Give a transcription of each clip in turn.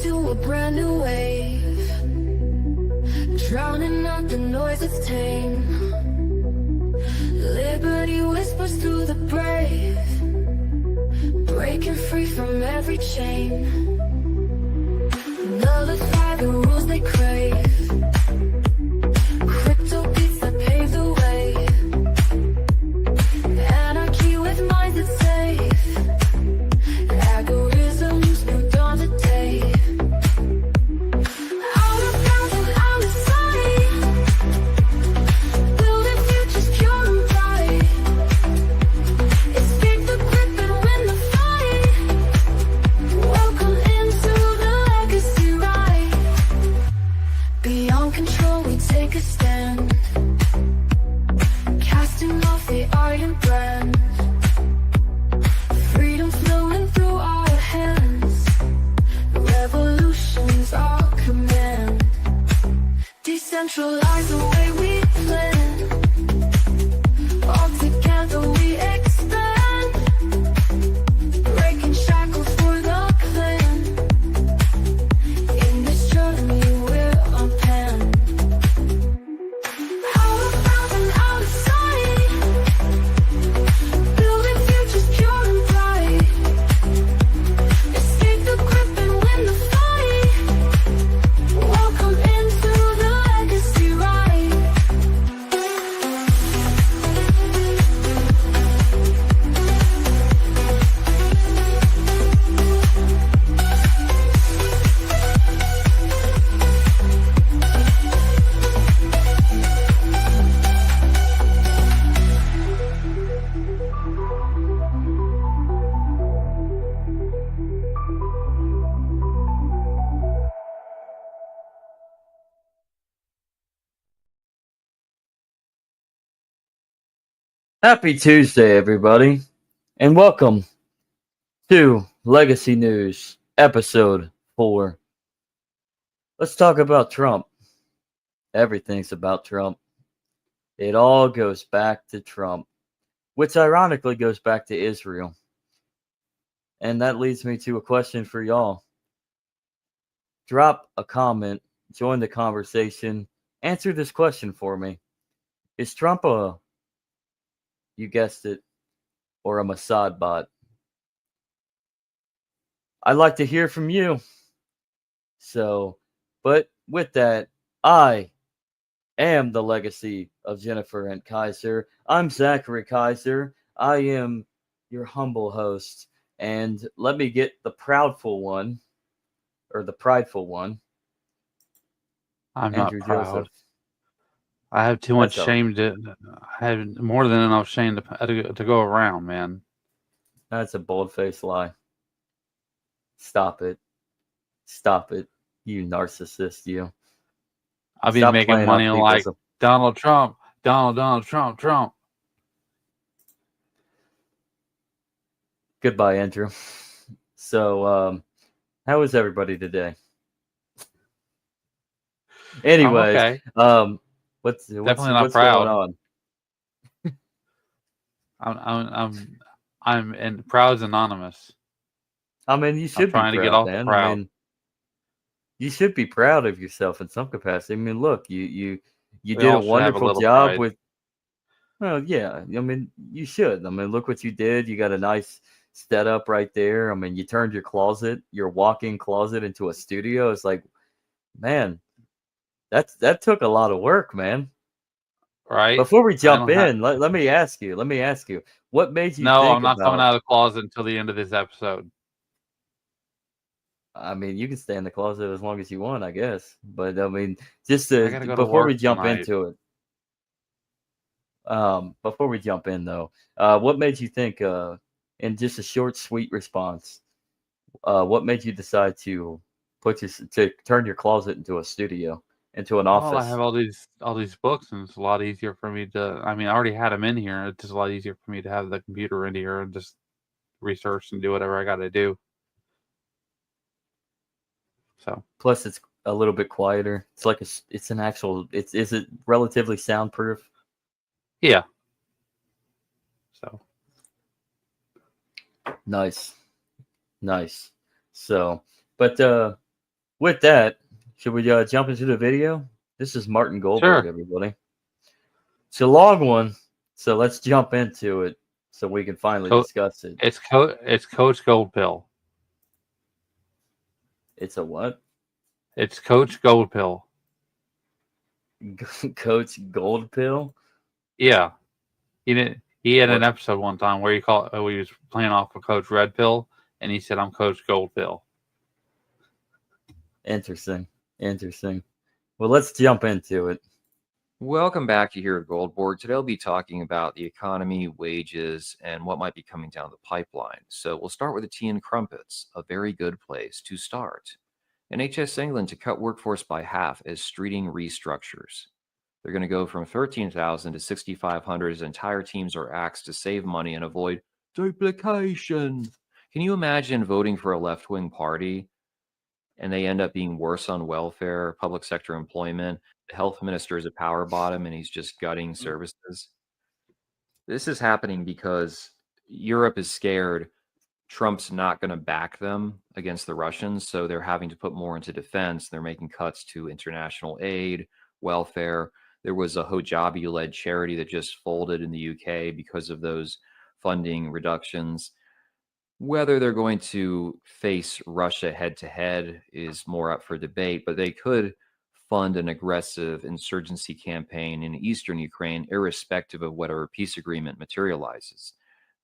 into a brand new wave, drowning out the noise that's tame. Liberty whispers through the brave, breaking free from every chain. Nullify the rules they crave, crypto beats that pave the way. Anarchy with minds that's safe, algorithms new dawn of day. Out of bounds and out of sight, building futures pure and bright. Escape the grip and win the fight. Welcome into the legacy ride. Beyond control we take a stand, casting off the iron brand. Freedom flowing through our hands, revolution's our command. Decentralize the way we plan, all together we expand. Breaking shackles for the clan, in this journey we're on pan. Out of bounds and out of sight, building futures pure and bright. Escape the grip and win the fight. Welcome into the legacy ride. Happy Tuesday, everybody, and welcome to Legacy News, Episode 4. Let's talk about Trump. Everything's about Trump. It all goes back to Trump, which ironically goes back to Israel. And that leads me to a question for y'all. Drop a comment, join the conversation, answer this question for me. Is Trump you guessed it, or a Mossad bot? I'd like to hear from you. So, but with that, I am the legacy of Jennifer and Kaiser. I'm Zachary Kaiser. I am your humble host. And let me get the proudful one, or the prideful one. I'm Andrew not proud. Joseph. I have too much That's shame to. I have more than enough shame to go around, man. That's a bold-faced lie. Stop it. Stop it, you narcissist, you. I'll be Stop making playing money off like people's- Donald Trump. Donald Trump. Goodbye, Andrew. So, how is everybody today? Anyways, okay. what's not proud. going on? I'm proud's anonymous. I mean, you should be trying proud, to get off man. proud. I mean, you should be proud of yourself in some capacity. I mean, look, you did a all should have a wonderful little job pride. with. Well, yeah. I mean, you should. I mean, look what you did. You got a nice setup right there. I mean, you turned your walk-in closet, into a studio. It's like, man, that took a lot of work, man. Right. Before we jump in, let me ask you. What made you? No, think I'm not about, coming out of the closet until the end of this episode. I mean, you can stay in the closet as long as you want, I guess. But I mean, just I gotta go to before we work jump tonight. into it, before we jump in though, what made you think, in just a short, sweet response, what made you decide to to turn your closet into a studio, into an office? Well, I have all these books, and it's a lot easier for me to. I mean, I already had them in here. It's just a lot easier for me to have the computer in here and just research and do whatever I got to do. So plus, it's a little bit quieter. It's like is it relatively soundproof? yeah. So Nice. So, but with that, should we jump into the video? This is Martin Goldberg, Sure. everybody. It's a long one, so let's jump into it so we can finally Co- discuss it. it's Coach Goldpill. It's a what? It's Coach Goldpill. Coach Goldpill? Yeah. He had an What? episode one time where he was playing off of Coach Red Pill, and he said, "I'm Coach Goldpill." Interesting. Interesting. Well, let's jump into it. Welcome back to here at Goldberg. Today I'll be talking about the economy, wages, and what might be coming down the pipeline. So we'll start with the tea and crumpets, a very good place to start. NHS England to cut workforce by half as streeting restructures. They're going to go from 13,000 to 6,500 as entire teams are axed to save money and avoid duplication. Can you imagine voting for a left-wing party and they end up being worse on welfare, public sector employment? The health minister is a power bottom and he's just gutting services. This is happening because Europe is scared Trump's not going to back them against the Russians, so they're having to put more into defense. They're making cuts to international aid, welfare. There was a Hijabi-led charity that just folded in the UK because of those funding reductions. Whether they're going to face Russia head-to-head is more up for debate, but they could fund an aggressive insurgency campaign in eastern Ukraine, irrespective of whatever peace agreement materializes.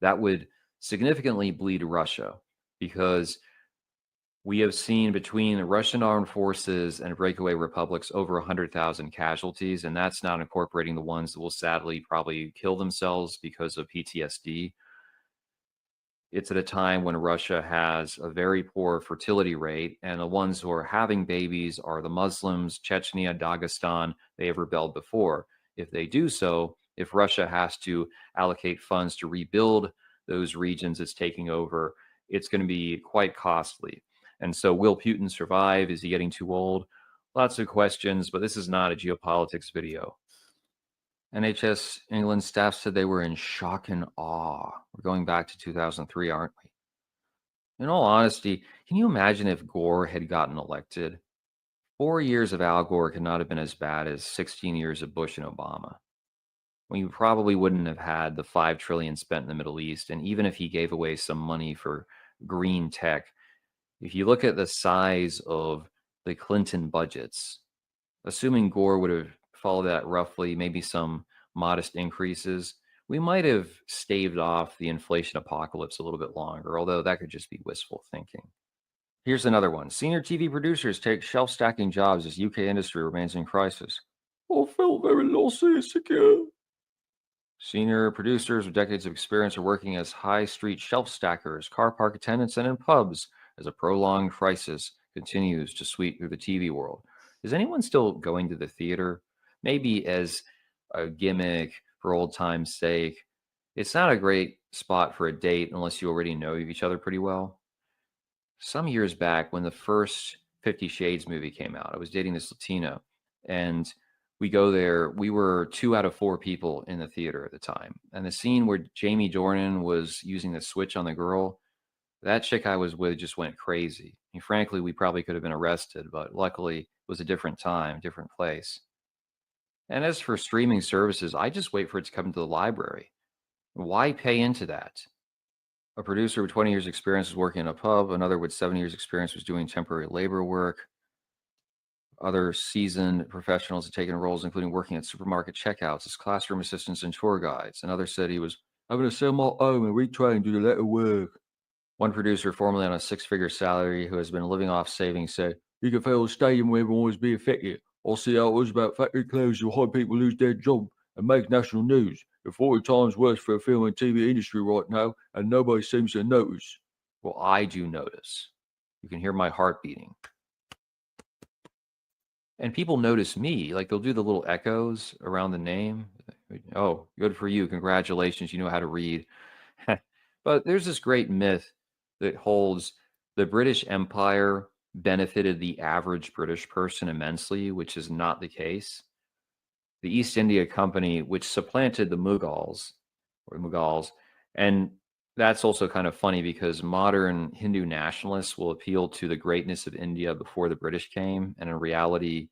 That would significantly bleed Russia because we have seen between the Russian armed forces and breakaway republics over 100,000 casualties, and that's not incorporating the ones that will sadly probably kill themselves because of PTSD. It's at a time when Russia has a very poor fertility rate, and the ones who are having babies are the Muslims, Chechnya, Dagestan. They have rebelled before. If they do so, if Russia has to allocate funds to rebuild those regions it's taking over, it's going to be quite costly. And so will Putin survive? Is he getting too old? Lots of questions, but this is not a geopolitics video. NHS England staff said they were in shock and awe. We're going back to 2003, aren't we? In all honesty, can you imagine if Gore had gotten elected? 4 years of Al Gore could not have been as bad as 16 years of Bush and Obama. We probably wouldn't have had the $5 trillion spent in the Middle East, and even if he gave away some money for green tech, if you look at the size of the Clinton budgets, assuming Gore would have followed that roughly, maybe some modest increases, we might have staved off the inflation apocalypse a little bit longer, although that could just be wistful thinking. Here's another one. Senior TV producers take shelf-stacking jobs as UK industry remains in crisis. I felt very lost and insecure. Senior producers with decades of experience are working as high street shelf stackers, car park attendants, and in pubs as a prolonged crisis continues to sweep through the TV world. Is anyone still going to the theater? Maybe as a gimmick for old time's sake. It's not a great spot for a date unless you already know each other pretty well. Some years back, when the first 50 Shades movie came out, I was dating this Latina, and we go there. We were 2 out of 4 people in the theater at the time. And the scene where Jamie Dornan was using the switch on the girl, that chick I was with just went crazy. And frankly, we probably could have been arrested, but luckily it was a different time, different place. And as for streaming services, I just wait for it to come to the library. Why pay into that? A producer with 20 years experience was working in a pub. Another with 7 years experience was doing temporary labor work. Other seasoned professionals had taken roles, including working at supermarket checkouts as classroom assistants and tour guides. Another said he was having to sell my home and retrain and do the letter work. One producer, formerly on a 6-figure salary, who has been living off savings, said, "You can fill a stadium where everyone was being affected. I'll see how it was about factory closures or how people lose their job and make national news. It's 40 times worse for the film and TV industry right now, and nobody seems to notice." Well, I do notice. You can hear my heart beating. And people notice me, like they'll do the little echoes around the name. Oh, good for you. Congratulations. You know how to read. But there's this great myth that holds the British Empire benefited the average British person immensely, which is not the case. The East India Company, which supplanted the Mughals, and That's also kind of funny because modern Hindu nationalists will appeal to the greatness of India before the British came, and in reality,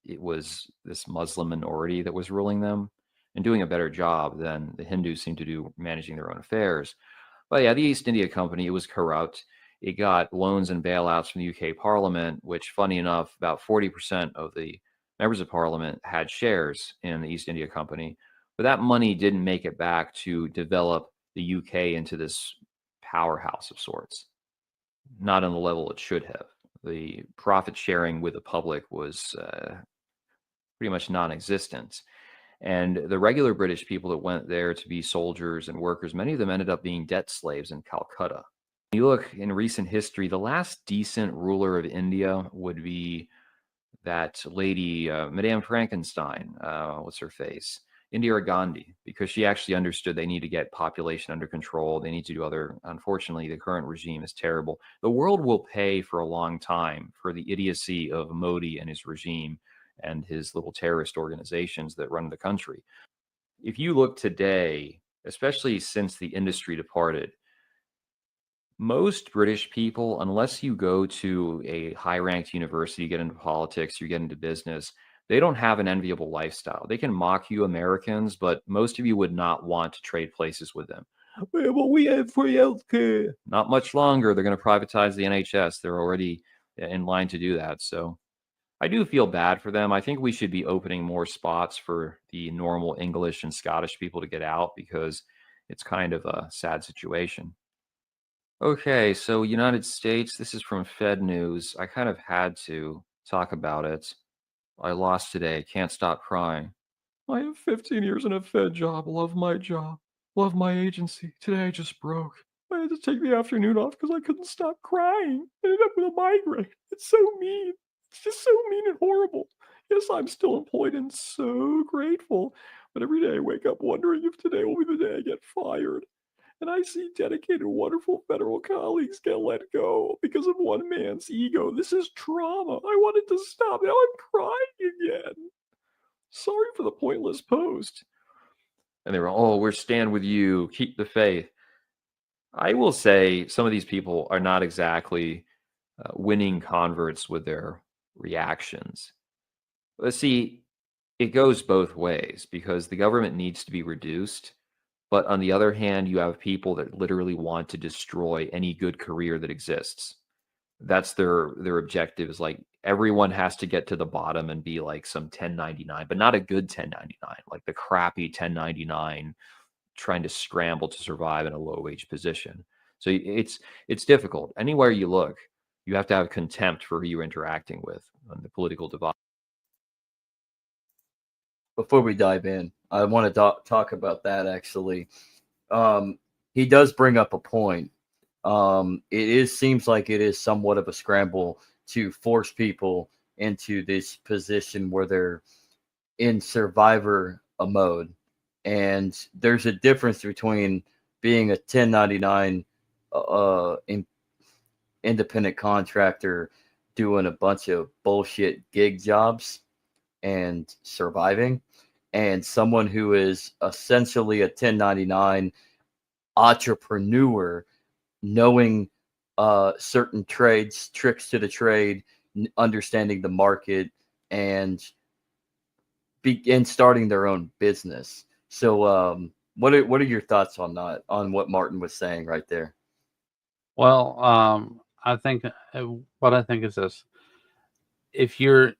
it was this Muslim minority that was ruling them and doing a better job than the Hindus seem to do managing their own affairs. But yeah, the East India Company, it was corrupt. It got loans and bailouts from the UK Parliament, which, funny enough, about 40% of the members of Parliament had shares in the East India Company. But that money didn't make it back to develop the UK into this powerhouse of sorts, not on the level it should have. The profit sharing with the public was pretty much non-existent. And the regular British people that went there to be soldiers and workers, many of them ended up being debt slaves in Calcutta. When you look in recent history, the last decent ruler of India would be that lady, Madame Frankenstein, what's her face? Indira Gandhi, because she actually understood they need to get population under control. They need to do other, unfortunately, the current regime is terrible. The world will pay for a long time for the idiocy of Modi and his regime and his little terrorist organizations that run the country. If you look today, especially since the industry departed, most British people, unless you go to a high ranked university, get into politics, you get into business, they don't have an enviable lifestyle. They can mock you Americans, but most of you would not want to trade places with them. Well, we have free healthcare. Not much longer. They're going to privatize the NHS. They're already in line to do that. So I do feel bad for them. I think we should be opening more spots for the normal English and Scottish people to get out because it's kind of a sad situation. Okay, so United States, this is from Fed News. I kind of had to talk about it. I lost today. Can't stop crying. I have 15 years in a Fed job. Love my job. Love my agency. Today I just broke. I had to take the afternoon off because I couldn't stop crying. I ended up with a migraine. It's so mean. It's just so mean and horrible. Yes, I'm still employed and so grateful. But every day I wake up wondering if today will be the day I get fired. And I see dedicated, wonderful federal colleagues get let go because of one man's ego. This is trauma. I wanted to stop. Now I'm crying again. Sorry for the pointless post. And they were, oh, we're stand with you. Keep the faith. I will say some of these people are not exactly winning converts with their reactions. Let's see, it goes both ways because the government needs to be reduced. But on the other hand, you have people that literally want to destroy any good career that exists. That's their objective is like everyone has to get to the bottom and be like some 1099, but not a good 1099, like the crappy 1099 trying to scramble to survive in a low wage position. So it's difficult. Anywhere you look, you have to have contempt for who you're interacting with on the political divide. Before we dive in, I want to talk about that actually. He does bring up a point. Seems like it is somewhat of a scramble to force people into this position where they're in survivor mode. And there's a difference between being a 1099 independent contractor doing a bunch of bullshit gig jobs and surviving, and someone who is essentially a 1099 entrepreneur, knowing certain trades, tricks to the trade, understanding the market, and starting their own business. So, what are your thoughts on that? On what Martin was saying right there? Well, I think what I think is this: if you're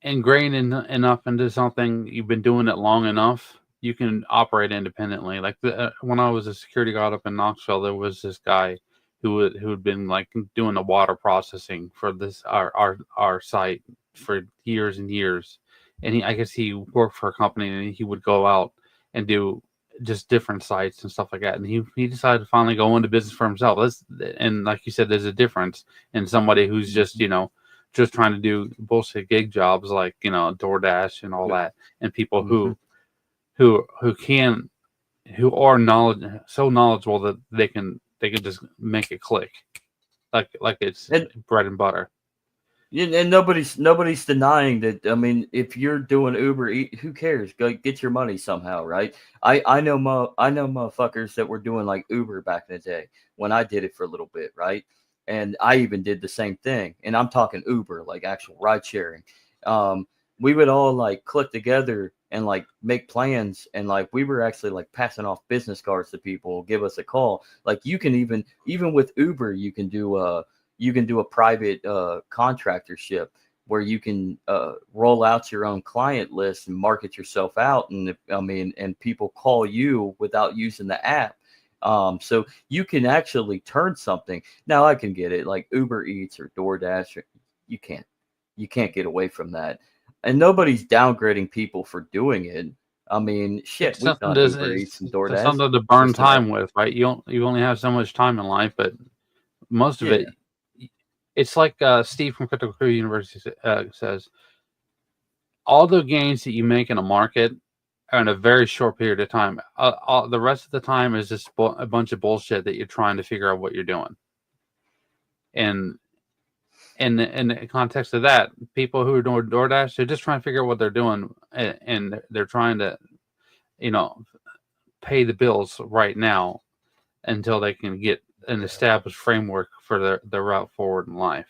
ingrained enough into something, you've been doing it long enough, you can operate independently. Like when I was a security guard up in Knoxville, there was this guy who had been like doing the water processing for this our site for years and years, and I guess he worked for a company and he would go out and do just different sites and stuff like that. And he decided to finally go into business for himself. And like you said, there's a difference in somebody who's just just trying to do bullshit gig jobs like DoorDash and all that, and people who are so knowledgeable that they can just make it click, like it's bread and butter. Yeah, and nobody's denying that. I mean, if you're doing Uber, who cares? Go get your money somehow, right? I know motherfuckers that were doing like Uber back in the day when I did it for a little bit, right? And I even did the same thing. And I'm talking Uber, like actual ride sharing. Um, we would all like click together and like make plans, and like we were actually like passing off business cards to people, give us a call. Like you can even with Uber, you can do a private contractorship where you can roll out your own client list and market yourself out. And I mean, and people call you without using the app. So you can actually turn something. Now I can get it like Uber Eats or DoorDash. You can't, you can't get away from that. And nobody's downgrading people for doing it. I mean, shit, It's we've something done Uber Eats and to DoorDash. something to It's burn just not. time with, right? You only have so much time in life, but most of Yeah. it, it's like Steve from Critical Crew University says, all the gains that you make in a market are in a very short period of time. The rest of the time is just a bunch of bullshit that you're trying to figure out what you're doing. And in the context of that, people who are doing DoorDash, they're just trying to figure out what they're doing, and they're trying to, you know, pay the bills right now until they can get an established framework for their route forward in life.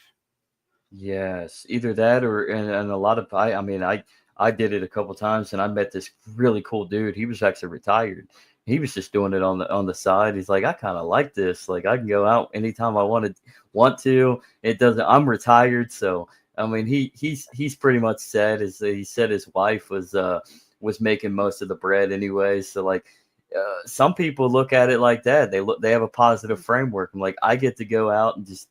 Yes, either that or and a lot of I mean I did it a couple times and I met this really cool dude. He was actually retired. He was just doing it on the side. He's like, I kind of like this. Like I can go out anytime I want to. It doesn't. I'm retired, so I mean he's pretty much said is he said his wife was making most of the bread anyway. So like some people look at it like that. They have a positive framework. I'm like I get to go out and just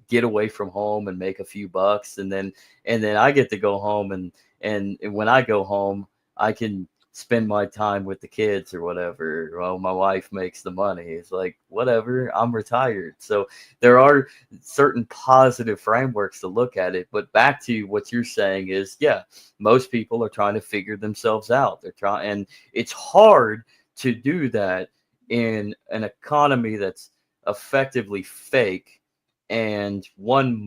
get away from home and make a few bucks, and then I get to go home and when I go home I can spend my time with the kids or whatever. Well, my wife makes the money. It's like whatever, I'm retired. So there are certain positive frameworks to look at it. But back to what you're saying is, yeah, most people are trying to figure themselves out. They're trying, and it's hard to do that in an economy that's effectively fake and one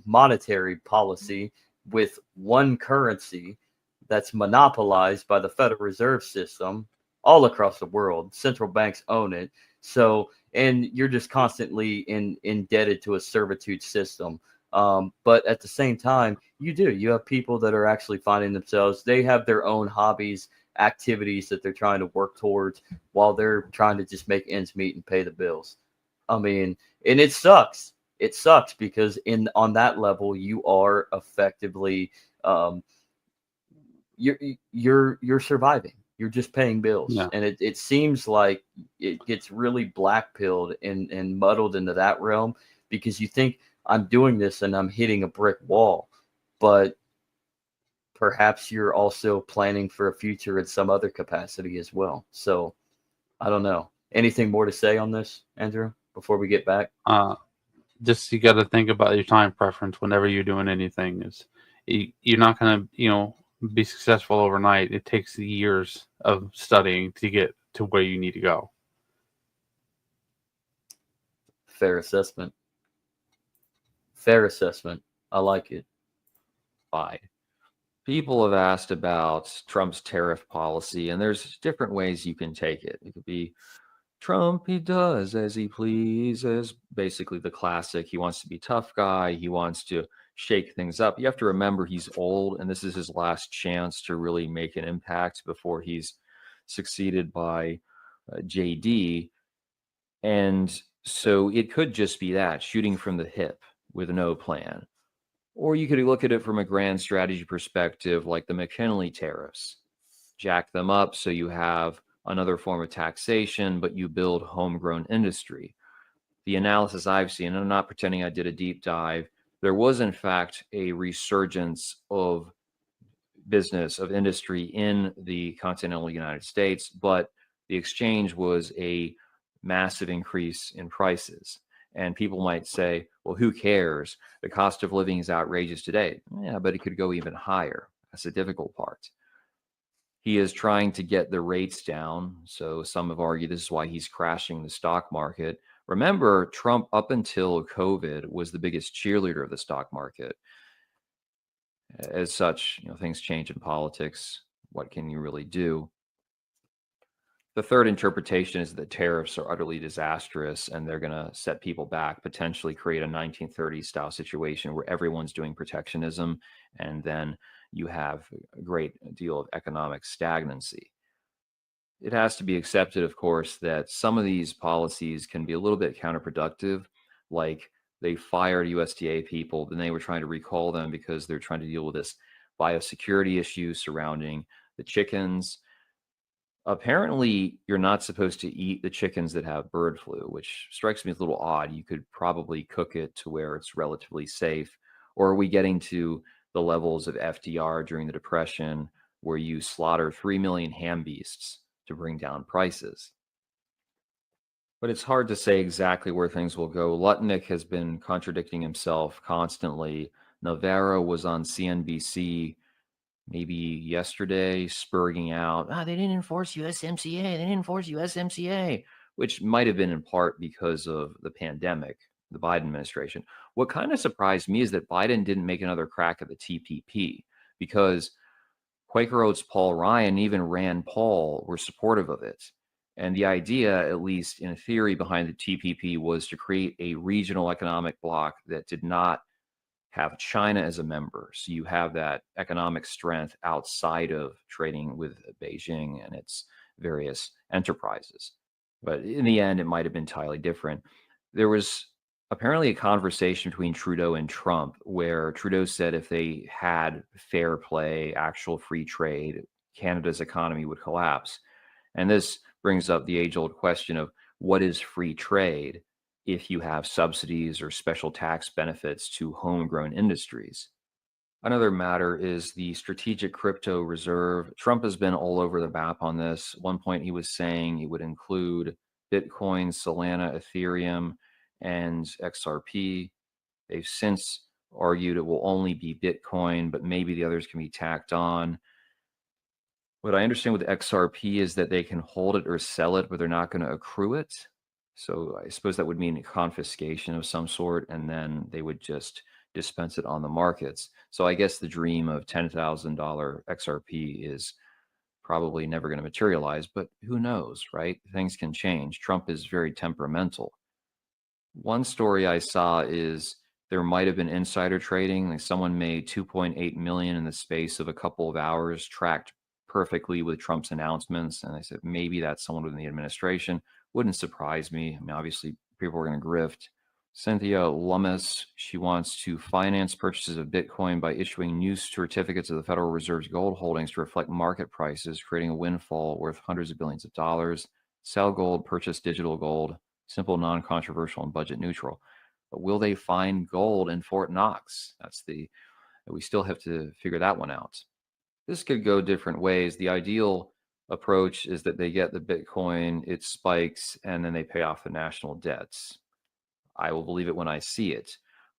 monetary policy with one currency that's monopolized by the Federal Reserve System all across the world. Central banks own it. So, and you're just constantly indebted to a servitude system. But at the same time, you have people that are actually finding themselves, they have their own hobbies, activities that they're trying to work towards while they're trying to just make ends meet and pay the bills. I mean, and it sucks. It sucks because in on that level, you are effectively um, you're you're surviving. You're just paying bills, Yeah. and it seems like it gets really black pilled and muddled into that realm because you think I'm doing this and I'm hitting a brick wall, but perhaps you're also planning for a future in some other capacity as well. So I don't know. Anything more to say on this, Andrew, before we get back? Just you got to think about your time preference whenever you're doing anything. Is you're not going to be successful overnight. It takes years of studying to get to where you need to go. Fair assessment. Fair assessment. I like it. Fine. People have asked about Trump's tariff policy, and there's different ways you can take it. It could be Trump, he does as he pleases, basically the classic. He wants to be tough guy. He wants to shake things up. You have to remember he's old, and this is his last chance to really make an impact before he's succeeded by JD. And so it could just be that shooting from the hip with no plan. Or you could look at it from a grand strategy perspective, like the McKinley tariffs. Jack them up so you have another form of taxation, but you build homegrown industry. The analysis I've seen, and I'm not pretending I did a deep dive, there was in fact a resurgence of business, of industry in the continental United States, but the exchange was a massive increase in prices. And people might say, well, who cares? The cost of living is outrageous today. Yeah, but it could go even higher. That's the difficult part. He is trying to get the rates down. So some have argued this is why he's crashing the stock market. Remember, Trump, up until COVID, was the biggest cheerleader of the stock market. As such, things change in politics. What can you really do? The third interpretation is that tariffs are utterly disastrous and they're going to set people back, potentially create a 1930s style situation where everyone's doing protectionism, and then you have a great deal of economic stagnancy. It has to be accepted, of course, that some of these policies can be a little bit counterproductive, like they fired USDA people, then they were trying to recall them because they're trying to deal with this biosecurity issue surrounding the chickens. Apparently, you're not supposed to eat the chickens that have bird flu, which strikes me as a little odd. You could probably cook it to where it's relatively safe. Or are we getting to the levels of FDR during the Depression, where you slaughter 3 million ham beasts to bring down prices? But it's hard to say exactly where things will go. Lutnick has been contradicting himself constantly. Navarro was on CNBC maybe yesterday, spurging out, they didn't enforce USMCA, they didn't enforce USMCA, which might have been in part because of the pandemic, the Biden administration. What kind of surprised me is that Biden didn't make another crack at the TPP, because Quaker Oats Paul Ryan, even Rand Paul, were supportive of it. And the idea, at least in theory, behind the TPP was to create a regional economic bloc that did not have China as a member. So you have that economic strength outside of trading with Beijing and its various enterprises. But in the end, it might have been entirely different. There was apparently a conversation between Trudeau and Trump where Trudeau said if they had fair play, actual free trade, Canada's economy would collapse. And this brings up the age-old question of what is free trade if you have subsidies or special tax benefits to homegrown industries. Another matter is the strategic crypto reserve. Trump has been all over the map on this. At one point, he was saying it would include Bitcoin, Solana, Ethereum, and XRP. They've since argued it will only be Bitcoin, but maybe the others can be tacked on. What I understand with XRP is that they can hold it or sell it, but they're not going to accrue it. So I suppose that would mean a confiscation of some sort, and then they would just dispense it on the markets. So I guess the dream of $10,000 XRP is probably never going to materialize, but who knows, right? Things can change. Trump is very temperamental. One story I saw is there might have been insider trading. Like someone made 2.8 million in the space of a couple of hours, tracked perfectly with Trump's announcements. And I said, maybe that's someone within the administration. Wouldn't surprise me. I mean, obviously, people are going to grift. Cynthia Lummis, she wants to finance purchases of Bitcoin by issuing new certificates of the Federal Reserve's gold holdings to reflect market prices, creating a windfall worth hundreds of billions of dollars. Sell gold, purchase digital gold, simple, non-controversial, and budget neutral. But will they find gold in Fort Knox? We still have to figure that one out. This could go different ways. The ideal approach is that they get the Bitcoin, it spikes, and then they pay off the national debts. I will believe it when I see it.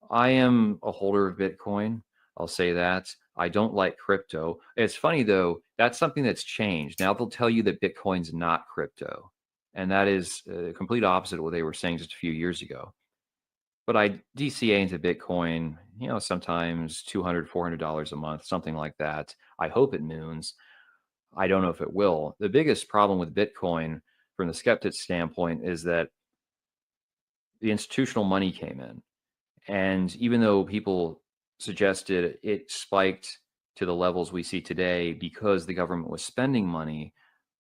I am a holder of Bitcoin. I'll say that. I don't like crypto. It's funny, though, that's something that's changed. Now they'll tell you that Bitcoin's not crypto. And that is the complete opposite of what they were saying just a few years ago. But I DCA into Bitcoin, sometimes $200, $400 a month, something like that. I hope it moons. I don't know if it will. The biggest problem with Bitcoin from the skeptic's standpoint is that the institutional money came in. And even though people suggested it spiked to the levels we see today because the government was spending money,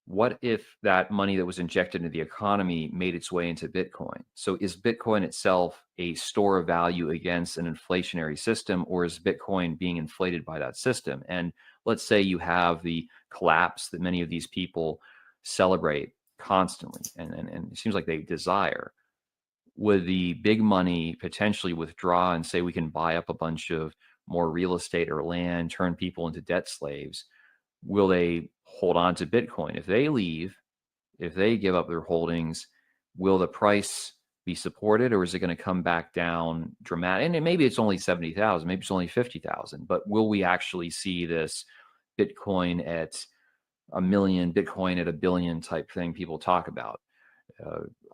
what if that money that was injected into the economy made its way into Bitcoin? So is Bitcoin itself a store of value against an inflationary system, or is Bitcoin being inflated by that system? And let's say you have the collapse that many of these people celebrate constantly, and it seems like they desire. Would the big money potentially withdraw and say we can buy up a bunch of more real estate or land, turn people into debt slaves? Will they hold on to Bitcoin? If they leave, if they give up their holdings, will the price be supported, or is it going to come back down dramatically? And maybe it's only 70,000, maybe it's only 50,000, but will we actually see this Bitcoin at 1 million, Bitcoin at 1 billion type thing people talk about?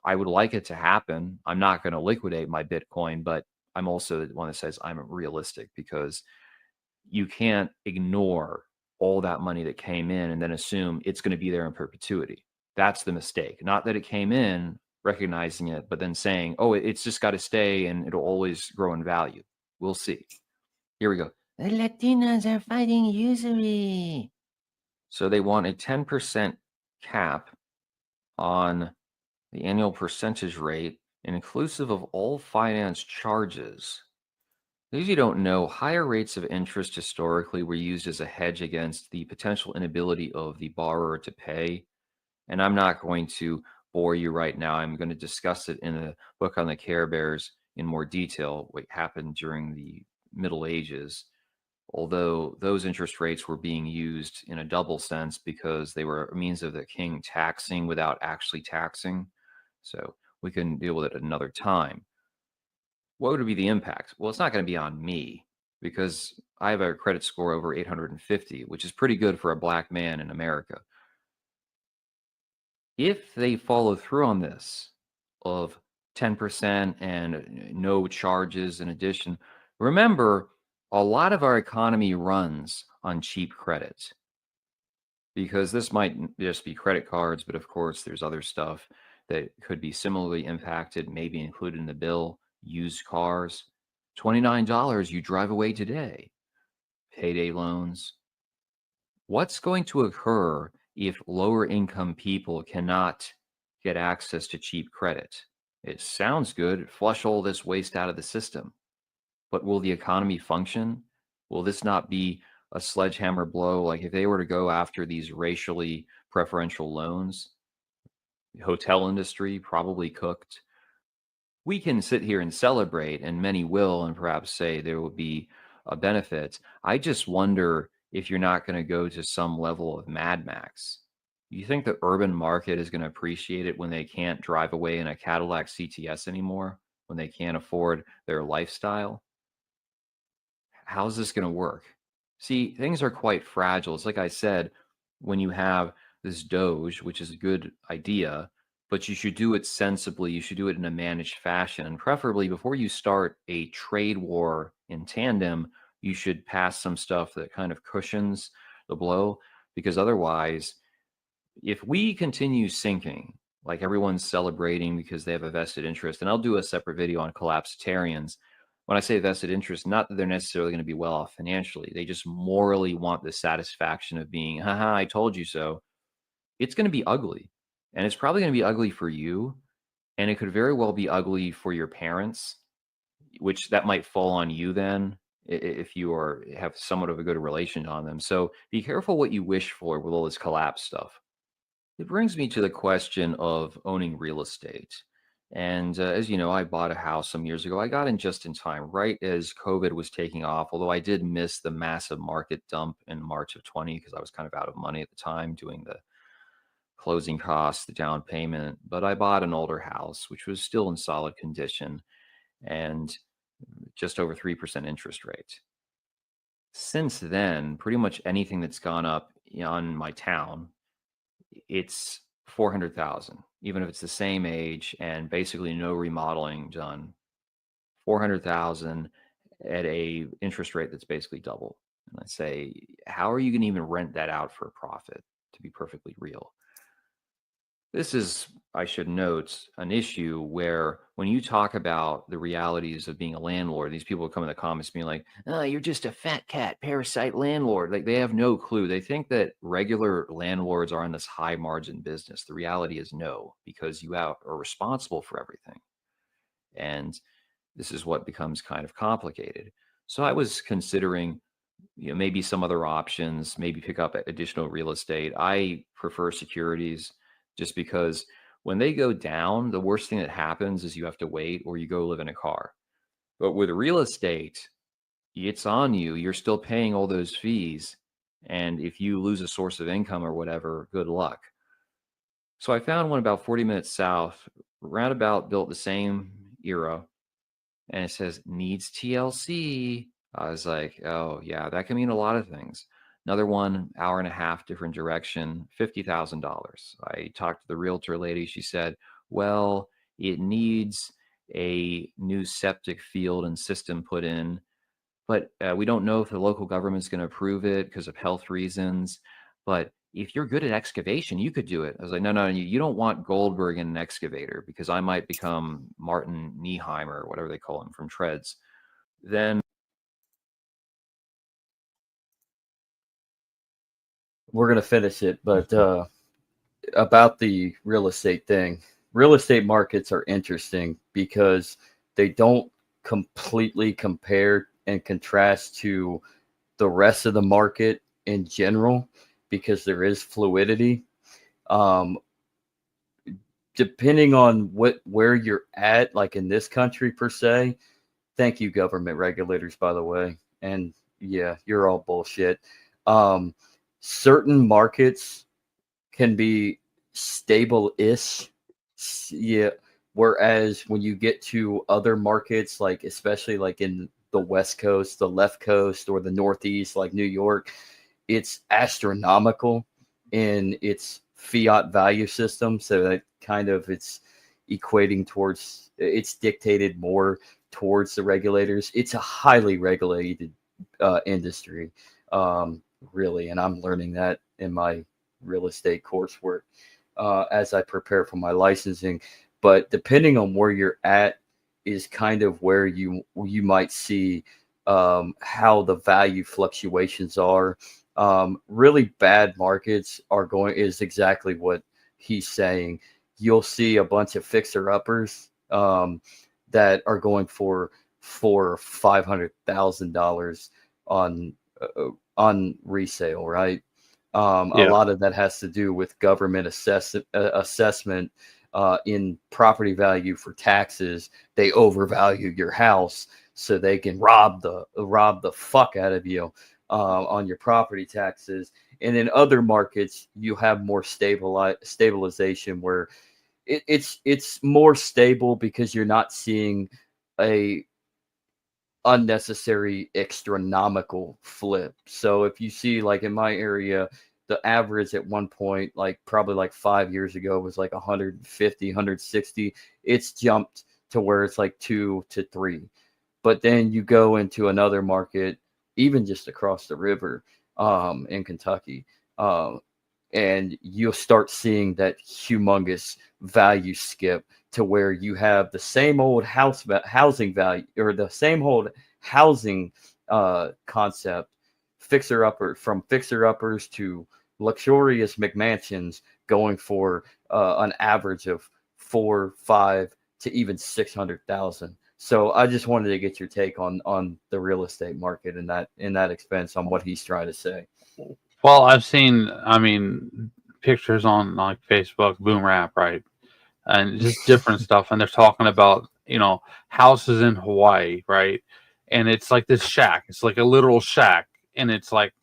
I would like it to happen. I'm not going to liquidate my Bitcoin, but I'm also the one that says I'm realistic, because you can't ignore all that money that came in and then assume it's going to be there in perpetuity. That's the mistake. Not that it came in, recognizing it, but then saying, oh, it's just got to stay and it'll always grow in value. We'll see. Here we go. The Latinos are fighting usury. So they want a 10% cap on the annual percentage rate, inclusive of all finance charges. Those you don't know, higher rates of interest historically were used as a hedge against the potential inability of the borrower to pay. And I'm not going to bore you right now. I'm going to discuss it in a book on the Care Bears in more detail, what happened during the Middle Ages. Although those interest rates were being used in a double sense, because they were a means of the king taxing without actually taxing. So we can deal with it at another time. What would be the impact? Well, it's not going to be on me, because I have a credit score over 850, which is pretty good for a black man in America. If they follow through on this of 10% and no charges in addition, remember, a lot of our economy runs on cheap credit, because this might just be credit cards, but of course there's other stuff that could be similarly impacted, maybe included in the bill. Used cars, $29, you drive away today. Payday loans. What's going to occur if lower income people cannot get access to cheap credit? It sounds good, flush all this waste out of the system. But will the economy function? Will this not be a sledgehammer blow? Like if they were to go after these racially preferential loans, the hotel industry probably cooked. We can sit here and celebrate, and many will, and perhaps say there will be a benefit. I just wonder if you're not going to go to some level of Mad Max. You think the urban market is going to appreciate it when they can't drive away in a Cadillac CTS anymore, when they can't afford their lifestyle? How's this going to work? See, things are quite fragile. It's like I said, when you have this Doge, which is a good idea, but you should do it sensibly. You should do it in a managed fashion. And preferably, before you start a trade war in tandem, you should pass some stuff that kind of cushions the blow. Because otherwise, if we continue sinking, like everyone's celebrating because they have a vested interest, and I'll do a separate video on collapsitarians. When I say vested interest, not that they're necessarily going to be well off financially. They just morally want the satisfaction of being, haha, I told you so. It's going to be ugly. And it's probably going to be ugly for you. And it could very well be ugly for your parents, which that might fall on you then if you have somewhat of a good relation on them. So be careful what you wish for with all this collapse stuff. It brings me to the question of owning real estate. And as you know, I bought a house some years ago. I got in just in time, right as COVID was taking off, although I did miss the massive market dump in March of 20 because I was kind of out of money at the time doing the closing costs, the down payment. But I bought an older house, which was still in solid condition and just over 3% interest rate. Since then, pretty much anything that's gone up on my town, it's 400,000, even if it's the same age and basically no remodeling done. 400,000 at a interest rate that's basically double. And I say, how are you going to even rent that out for a profit, to be perfectly real? This is, I should note, an issue where when you talk about the realities of being a landlord, these people come in the comments being like, oh, you're just a fat cat, parasite landlord. Like they have no clue. They think that regular landlords are in this high margin business. The reality is no, because you are responsible for everything. And this is what becomes kind of complicated. So I was considering, maybe some other options, maybe pick up additional real estate. I prefer securities, just because when they go down, the worst thing that happens is you have to wait or you go live in a car. But with real estate, it's on you. You're still paying all those fees. And if you lose a source of income or whatever, good luck. So I found one about 40 minutes south, roundabout built the same era. And it says needs TLC. I was like, oh yeah, that can mean a lot of things. Another one, hour and a half, different direction, $50,000. I talked to the realtor lady. She said, Well, it needs a new septic field and system put in, but we don't know if the local government's going to approve it because of health reasons. But if you're good at excavation, you could do it. I was like, no, no, you don't want Goldberg in an excavator because I might become Martin Nieheimer, or whatever they call him from Treads. Then We're gonna finish it, but about the real estate thing. Real estate markets are interesting because they don't completely compare and contrast to the rest of the market in general because there is fluidity. Um, Depending on where you're at, like in this country per se. Thank you, government regulators, by the way. And yeah, you're all bullshit. Um, Certain markets can be stable-ish. Yeah. Whereas when you get to other markets, like especially like in the West Coast, the left coast, or the Northeast, like New York, it's astronomical in its fiat value system. So that kind of it's equating towards it's dictated more towards the regulators. It's a highly regulated industry, really, and I'm learning that in my real estate coursework as I prepare for my licensing. But depending on where you're at, is kind of where you might see how the value fluctuations are. Really bad markets are going is exactly what he's saying. You'll see a bunch of fixer uppers that are going for $400,000-$500,000 on resale, right? A Yeah. lot of that has to do with government assessment in property value for taxes. They overvalue your house so they can rob the fuck out of you on your property taxes. And in other markets, you have more stabilization where it's more stable because you're not seeing a unnecessary astronomical flip. So if you see like in my area, the average at one point, like probably like 5 years ago, was like 150, 160. It's jumped to where it's like 2 to 3. But then you go into another market, even just across the river in Kentucky, um, and you'll start seeing that humongous value skip to where you have the same old housing value or the same old housing concept fixer uppers to luxurious McMansions going for an average of 4, 5 to even 600,000. So I just wanted to get your take on the real estate market and that expense on what he's trying to say. Well, I've seen, I mean, pictures on like Facebook, Boom Rap, right? And just different stuff. And they're talking about, houses in Hawaii, right? And it's like this shack. It's like a literal shack, and it's like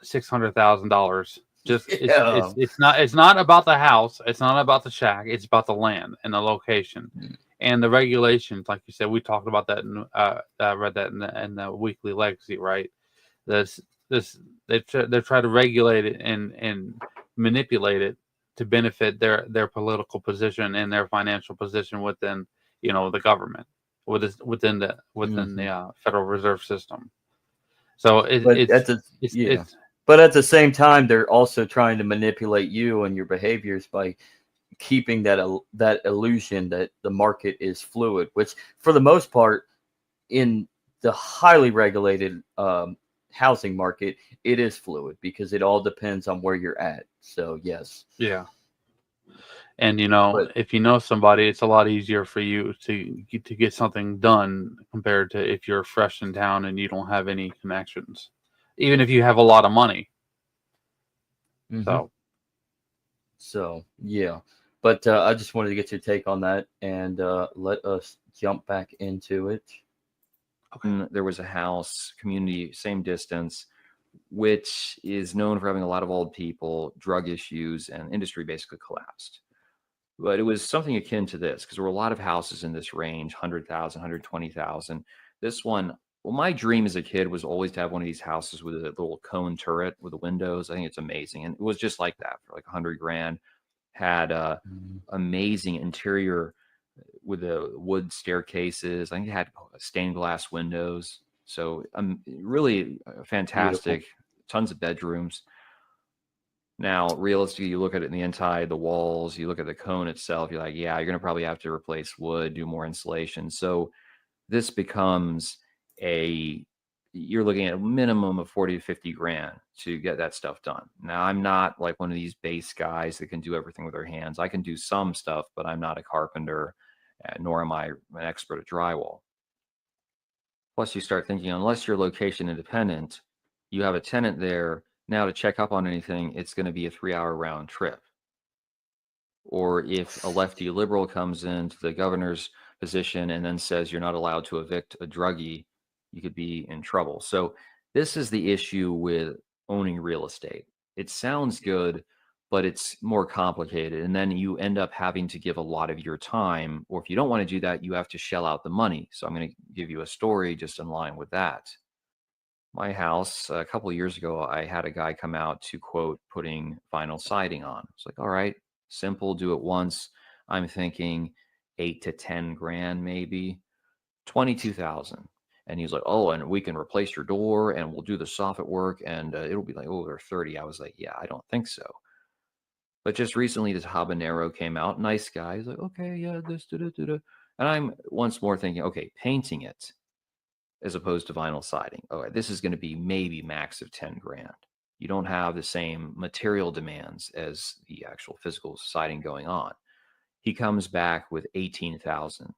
$600,000. Just Yeah. it's not about the house. It's not about the shack. It's about the land and the location. And the regulations, like you said, we talked about that. I read that in the Weekly Legacy, right? This they try to regulate it and manipulate it to benefit their political position and their financial position within the government, within the Federal Reserve System. So But at the yeah. it's But at the same time, they're also trying to manipulate you and your behaviors by keeping that illusion that the market is fluid, which for the most part in the highly regulated housing market, it is fluid because it all depends on where you're at. So yes, yeah. And but if you know somebody, it's a lot easier for you to get something done compared to if you're fresh in town and you don't have any connections, even if you have a lot of money. mhm. So So yeah, but I just wanted to get your take on that and let us jump back into it. there was a house, community, same distance, which is known for having a lot of old people, drug issues, and industry basically collapsed. But it was something akin to this because there were a lot of houses in this range 100,000, 120,000. This one, well, my dream as a kid was always to have one of these houses with a little cone turret with the windows. I think it's amazing. And it was just like that for like 100 grand. had Mhm. amazing interior with the wood staircases. I think it had stained glass windows. So really Beautiful. fantastic. Tons of bedrooms. Now, realistically, you look at it in the inside, the walls, you look at the cone itself, you're like, yeah, you're going to probably have to replace wood, do more insulation. So this becomes you're looking at a minimum of 40 to 50 grand to get that stuff done. Now, I'm not like one of these base guys that can do everything with their hands. I can do some stuff, but I'm not a carpenter, nor am I an expert at drywall. Plus, you start thinking, unless you're location independent, you have a tenant there. Now, to check up on anything, it's going to be a 3-hour round trip. Or if a lefty liberal comes into the governor's position and then says you're not allowed to evict a druggie, you could be in trouble. So this is the issue with owning real estate. It sounds good, but it's more complicated. And then you end up having to give a lot of your time, or if you don't want to do that, you have to shell out the money. So I'm going to give you a story just in line with that. My house, a couple of years ago, I had a guy come out to quote putting vinyl siding on. It's like, all right, simple, do it once. I'm thinking 8 to 10 grand, maybe 22,000. And he's like, oh, and we can replace your door and we'll do the soffit work and it'll be like over 30. I was like, yeah, I don't think so. But just recently, this habanero came out. Nice guy. He's like, okay, yeah, this, da, da, da, da. And I'm once more thinking, okay, painting it as opposed to vinyl siding. Oh, this is going to be maybe max of 10 grand. You don't have the same material demands as the actual physical siding going on. He comes back with 18,000.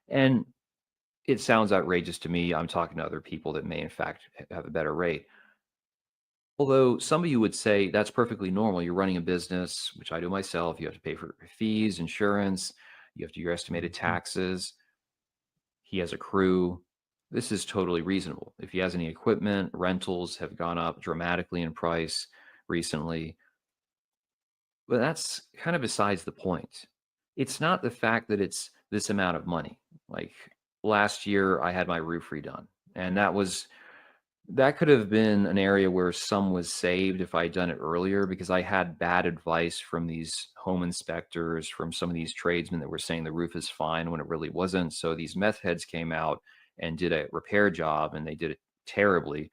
And it sounds outrageous to me. I'm talking to other people that may in fact have a better rate. Although some of you would say that's perfectly normal. You're running a business, which I do myself. You have to pay for fees, insurance, you have to do your estimated taxes. He has a crew. This is totally reasonable. If he has any equipment, rentals have gone up dramatically in price recently. But that's kind of besides the point. It's not the fact that it's this amount of money. Like last year, I had my roof redone, and that could have been an area where some was saved if I had done it earlier, because I had bad advice from these home inspectors, from some of these tradesmen that were saying the roof is fine when it really wasn't. So these meth heads came out and did a repair job, and they did it terribly.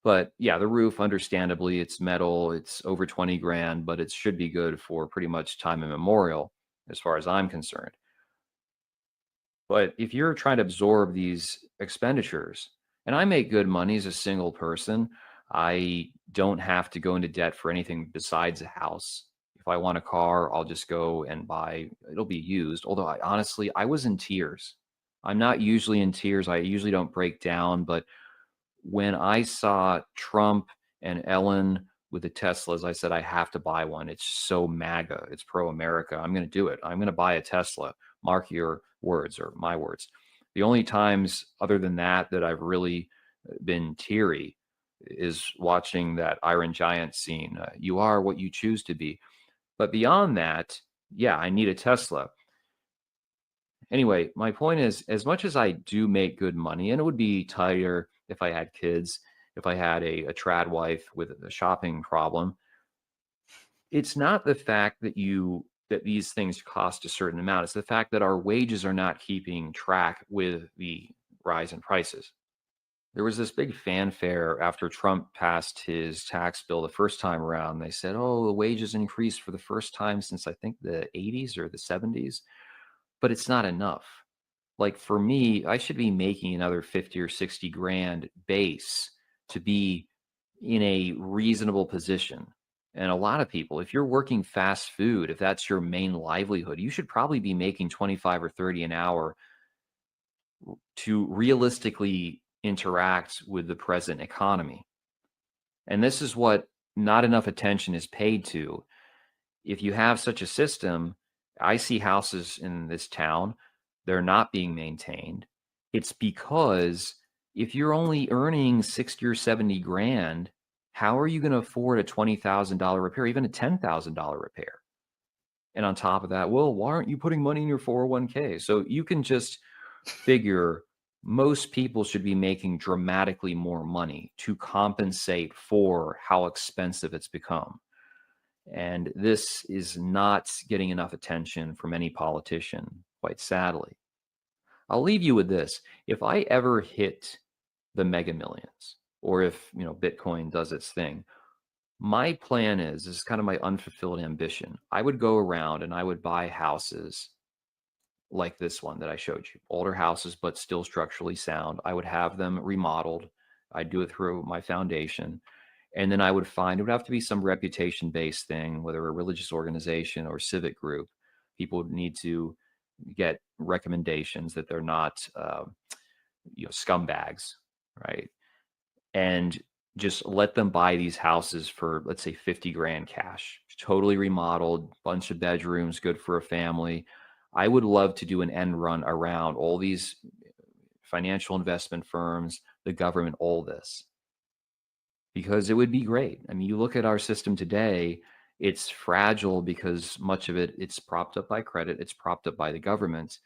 But yeah, the roof, understandably, it's metal, it's over 20 grand, but it should be good for pretty much time immemorial as far as I'm concerned. But if you're trying to absorb these expenditures, and I make good money as a single person, I don't have to go into debt for anything besides a house. If I want a car, I'll just go and buy, it'll be used. Although I was in tears. I'm not usually in tears. I usually don't break down, but when I saw Trump and Ellen with the Teslas, I said, I have to buy one. It's so MAGA. It's pro-America. I'm going to do it. I'm going to buy a Tesla. Mark your words or my words. The only times other than that I've really been teary is watching that Iron Giant scene. You are what you choose to be. But beyond that, yeah, I need a Tesla. Anyway, my point is, as much as I do make good money, and it would be tighter if I had kids, if I had a trad wife with a shopping problem, it's not the fact that these things cost a certain amount. It's the fact that our wages are not keeping track with the rise in prices. There was this big fanfare after Trump passed his tax bill the first time around. They said, oh, the wages increased for the first time since I think the 80s or the 70s. But it's not enough. Like for me, I should be making another 50 or 60 grand base to be in a reasonable position. And a lot of people, if you're working fast food, if that's your main livelihood, you should probably be making 25 or 30 an hour to realistically interact with the present economy. And this is what not enough attention is paid to. If you have such a system, I see houses in this town, they're not being maintained. It's because if you're only earning 60 or 70 grand, how are you going to afford a $20,000 repair, even a $10,000 repair? And on top of that, well, why aren't you putting money in your 401k? So you can just figure most people should be making dramatically more money to compensate for how expensive it's become. And this is not getting enough attention from any politician, quite sadly. I'll leave you with this. If I ever hit the mega millions, or if, Bitcoin does its thing, my plan is, this is kind of my unfulfilled ambition. I would go around and I would buy houses like this one that I showed you, older houses, but still structurally sound. I would have them remodeled. I'd do it through my foundation. And then I would find it would have to be some reputation based thing, whether a religious organization or civic group. People would need to get recommendations that they're not, scumbags, right? And just let them buy these houses for, let's say, 50 grand cash, totally remodeled, bunch of bedrooms, good for a family. I would love to do an end run around all these financial investment firms, the government, all this, because it would be great. I mean, you look at our system today, it's fragile because much of it's propped up by credit, it's propped up by the government.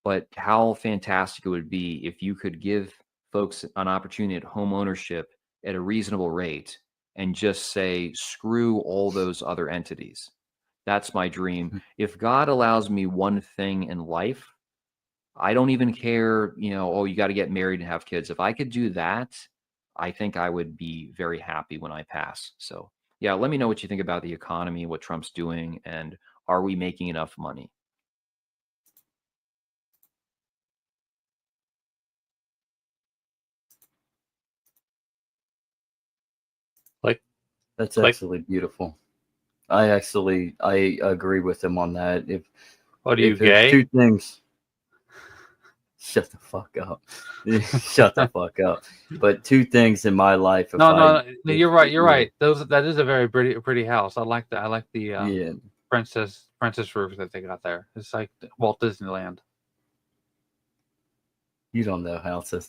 But how fantastic it would be if you could give folks an opportunity at home ownership at a reasonable rate and just say, screw all those other entities. That's my dream. If God allows me one thing in life, I don't even care, oh, you got to get married and have kids. If I could do that, I think I would be very happy when I pass. So yeah, let me know what you think about the economy, what Trump's doing, and are we making enough money? That's Like, absolutely beautiful. I agree with him on that. what are you, If there's gay? two things, shut the fuck up. Shut the fuck up. But two things in my life. No, you're right. You're right. That is a very pretty house. I like that. I like the Yeah. princess roof that they got there. It's like Walt Disneyland. You don't know houses.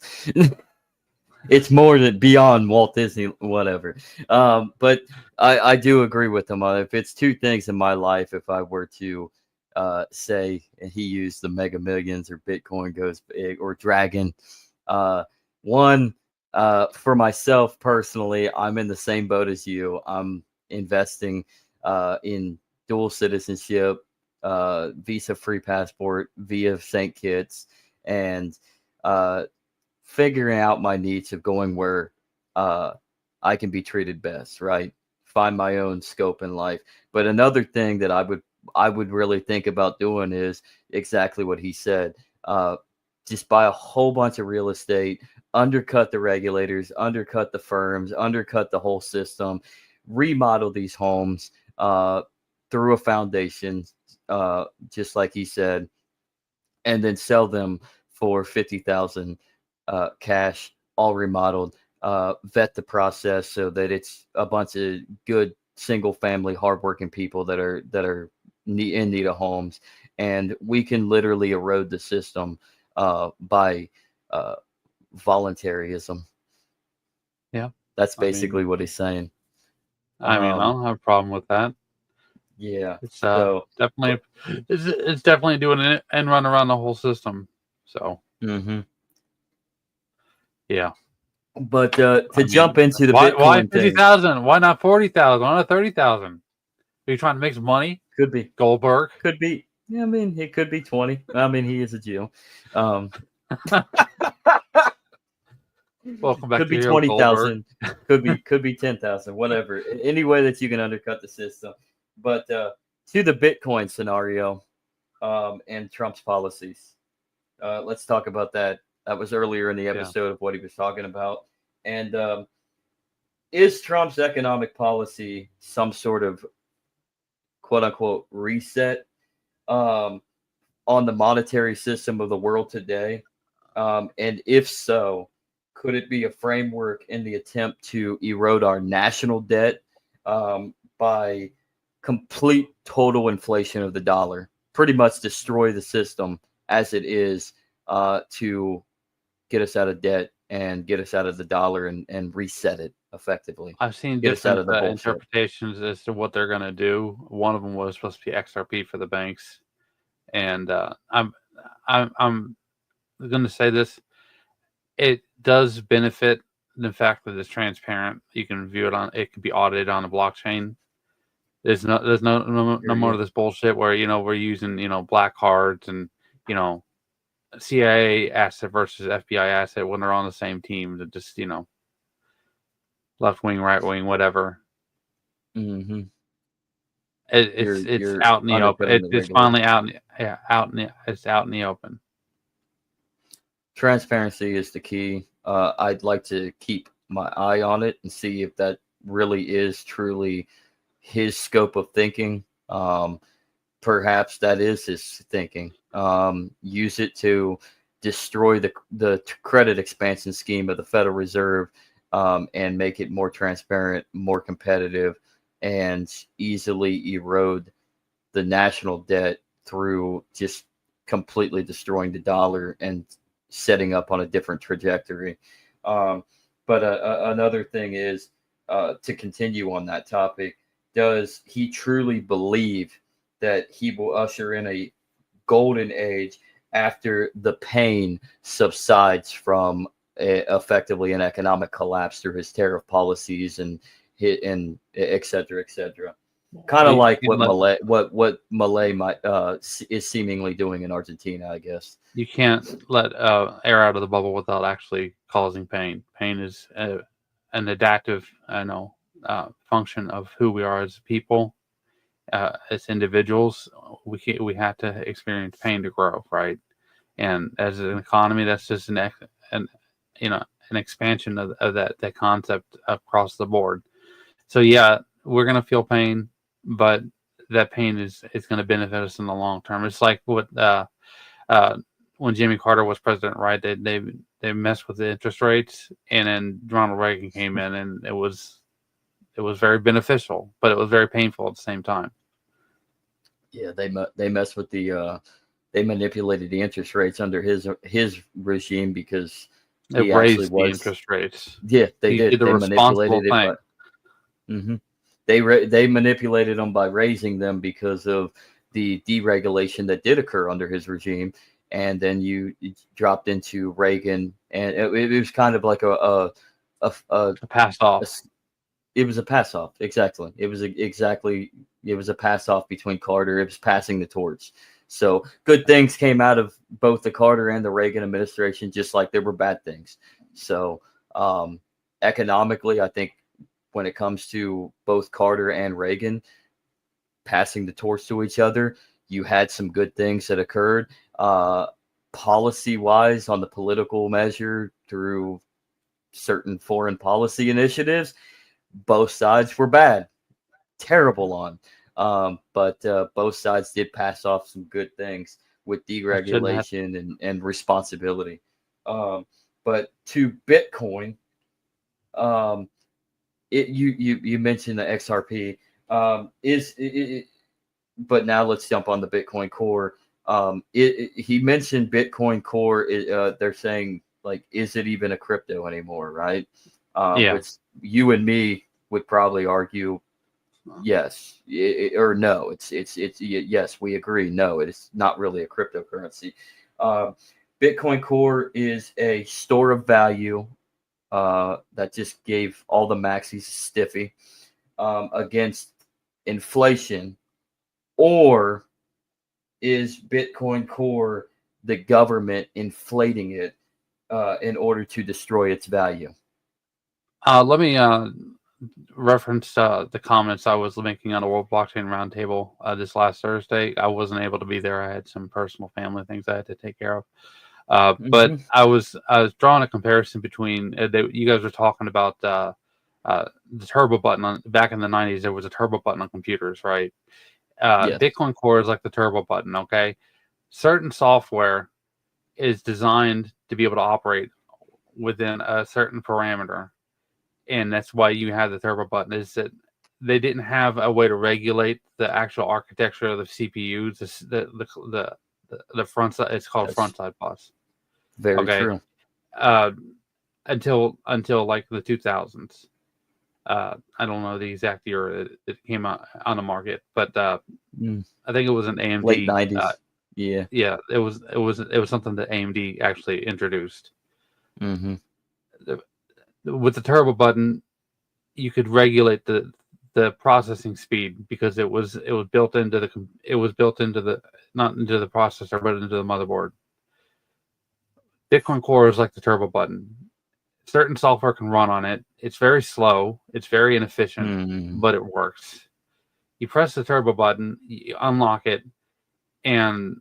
It's more than beyond Walt Disney, whatever. But I do agree with him on if it's two things in my life, if I were to say he used the Mega Millions or Bitcoin goes big or Dragon. One, for myself personally, I'm in the same boat as you. I'm investing in dual citizenship, visa free passport via St. Kitts, and figuring out my needs of going where I can be treated best, right? Find my own scope in life. But another thing that I would really think about doing is exactly what he said. Just buy a whole bunch of real estate, undercut the regulators, undercut the firms, undercut the whole system, remodel these homes through a foundation, just like he said, and then sell them for 50,000 cash, all remodeled. Vet the process so that it's a bunch of good single family, hardworking people that are in need of homes, and we can literally erode the system by voluntarism. Yeah, that's basically what he's saying. I don't have a problem with that. Yeah, It's so definitely it's definitely doing an end run around the whole system. So yeah. But to jump into the why Bitcoin 50,000? Why not 40,000? Why not 30,000? Are you trying to make some money? Could be Goldberg. Could be. Yeah, I mean, it could be 20. I mean, he is a Jew. Welcome back could to be Hero 20,000. Could be 10,000. Whatever. Any way that you can undercut the system. But to the Bitcoin scenario and Trump's policies, let's talk about that. That was earlier in the episode of what he was talking about. And is Trump's economic policy some sort of quote unquote reset on the monetary system of the world today? And if so, could it be a framework in the attempt to erode our national debt by complete total inflation of the dollar, pretty much destroy the system as it is to get us out of debt and get us out of the dollar and reset it effectively? I've seen Get us out of different the interpretations as to what they're going to do. One of them was supposed to be XRP for the banks, and I'm going to say this: it does benefit the fact that it's transparent. You can view it on. It can be audited on a blockchain, There's no more of this bullshit where we're using black cards and CIA asset versus FBI asset when they're on the same team. That just left wing, right wing, whatever. Mm-hmm. It's You're out in the open. undercutting the It's regulations. finally out. It's out in the open. Transparency is the key. I'd like to keep my eye on it and see if that really is truly his scope of thinking. Perhaps that is his thinking. Use it to destroy the credit expansion scheme of the Federal Reserve, and make it more transparent, more competitive, and easily erode the national debt through just completely destroying the dollar and setting up on a different trajectory. But another thing is, to continue on that topic, does he truly believe that he will usher in a golden age after the pain subsides from effectively an economic collapse through his tariff policies and et cetera, et cetera? Kind of like what Malay might is seemingly doing in Argentina, I guess. You can't let air out of the bubble without actually causing pain. Pain is an adaptive, function of who we are as people, as individuals. We have to experience pain to grow, right? And as an economy, that's just an expansion of that concept across the board. So yeah, we're gonna feel pain, but that pain is going to benefit us in the long term. It's like what when Jimmy Carter was president, right? They messed with the interest rates, and then Ronald Reagan came in, and it was very beneficial, but it was very painful at the same time. Yeah, they messed with they manipulated the interest rates under his regime because it raised the interest rates. Yeah, they did. They manipulated it. Mm-hmm. They manipulated them by raising them because of the deregulation that did occur under his regime, and then you dropped into Reagan, and it was kind of like a pass off. It was a pass off, exactly. It was a pass off between Carter. It was passing the torch. So good things came out of both the Carter and the Reagan administration, just like there were bad things. So economically, I think when it comes to both Carter and Reagan passing the torch to each other, you had some good things that occurred. Policy-wise, on the political measure, through certain foreign policy initiatives, both sides were bad, terrible on. But both sides did pass off some good things with deregulation and responsibility. But to Bitcoin, you mentioned the XRP. But now let's jump on the Bitcoin Core. He mentioned Bitcoin Core. They're saying, like, is it even a crypto anymore, right? Yeah. Which you and me would probably argue yes or no. It's yes, we agree. No, it is not really a cryptocurrency. Bitcoin Core is a store of value that just gave all the maxis a stiffy against inflation, or is Bitcoin Core the government inflating it in order to destroy its value? Let me reference the comments I was making on a World Blockchain Roundtable this last Thursday. I wasn't able to be there. I had some personal family things I had to take care of. But I was drawing a comparison between you guys were talking about the turbo button back in the 90s. There was a turbo button on computers, right? Yes. Bitcoin Core is like the turbo button. Okay, certain software is designed to be able to operate within a certain parameter, and that's why you have the turbo button. Is that they didn't have a way to regulate the actual architecture of the CPUs, the front side. It's called front side bus. Very true. Until like the 2000s. I don't know the exact year it came out on the market, but I think it was an AMD late 90s. Yeah, it was something that AMD actually introduced. Mm-hmm. With the turbo button, you could regulate the the processing speed, because it was built into the not into the processor but into the motherboard. Bitcoin Core is like the turbo button. Certain software can run on it. It's very slow. It's very inefficient, but it works. You press the turbo button, you unlock it, and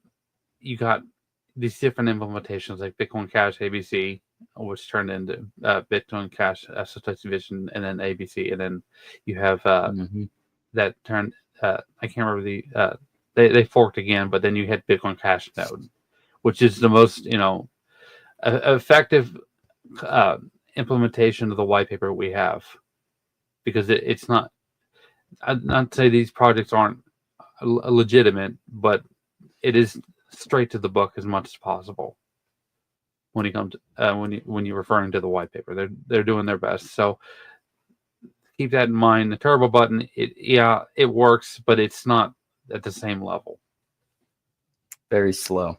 you got these different implementations like Bitcoin Cash ABC, which turned into Bitcoin Cash SSH Vision, and then ABC, and then you have that turned. I can't remember they forked again, but then you had Bitcoin Cash Node, which is the most effective implementation of the white paper we have, because it's not. I'd not say these projects aren't legitimate, but it is straight to the book as much as possible. When you come to when you're referring to the white paper, they're doing their best. So keep that in mind. The turbo button, it works, but it's not at the same level. Very slow.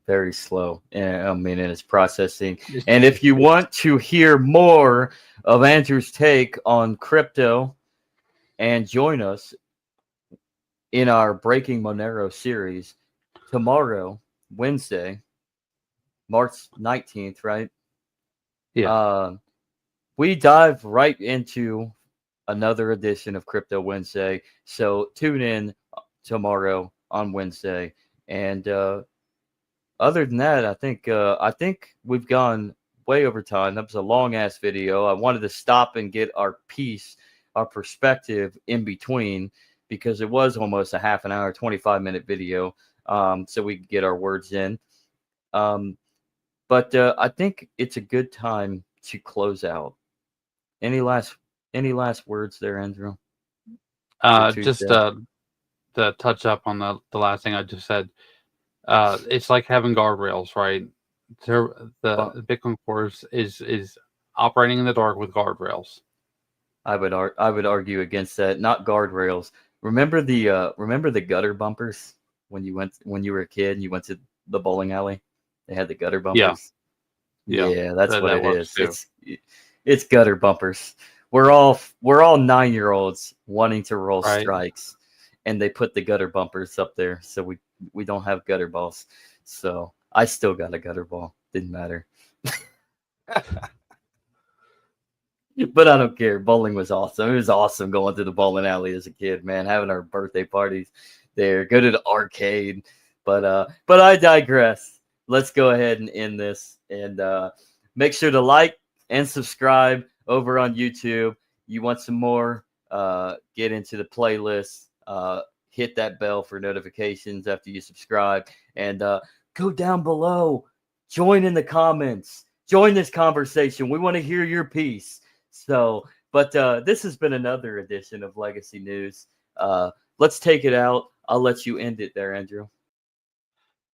Very slow. And I mean, in its processing. And if you want to hear more of Andrew's take on crypto, and join us in our Breaking Monero series tomorrow, Wednesday, March 19th, right? Yeah. We dive right into another edition of Crypto Wednesday. So tune in tomorrow on Wednesday. And other than that, I think we've gone way over time. That was a long ass video. I wanted to stop and get our perspective in between, because it was almost a half an hour, 25-minute video, so we could get our words in. But I think it's a good time to close out. Any last words there, Andrew? Just to touch up on the last thing I just said. It's like having guardrails, right? The Bitcoin Core is operating in the dark with guardrails. I would argue against that. Not guardrails. Remember the gutter bumpers when you were a kid and you went to the bowling alley? They had the gutter bumpers. Yeah, that's what it is. It's gutter bumpers. We're all 9-year-olds wanting to roll strikes, and they put the gutter bumpers up there, so we don't have gutter balls. So I still got a gutter ball. Didn't matter. But I don't care. Bowling was awesome. It was awesome going to the bowling alley as a kid, man. Having our birthday parties there. Go to the arcade. But I digress. Let's go ahead and end this. And make sure to like and subscribe over on YouTube. You want some more? Get into the playlist. Hit that bell for notifications after you subscribe. And go down below. Join in the comments. Join this conversation. We want to hear your piece. So, but this has been another edition of Legacy News. Let's take it out. I'll let you end it there, Andrew.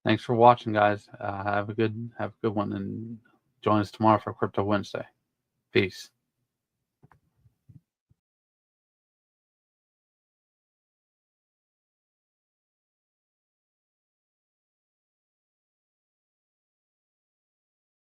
Thanks for watching, guys. Have a good one, and join us tomorrow for Crypto Wednesday. Peace.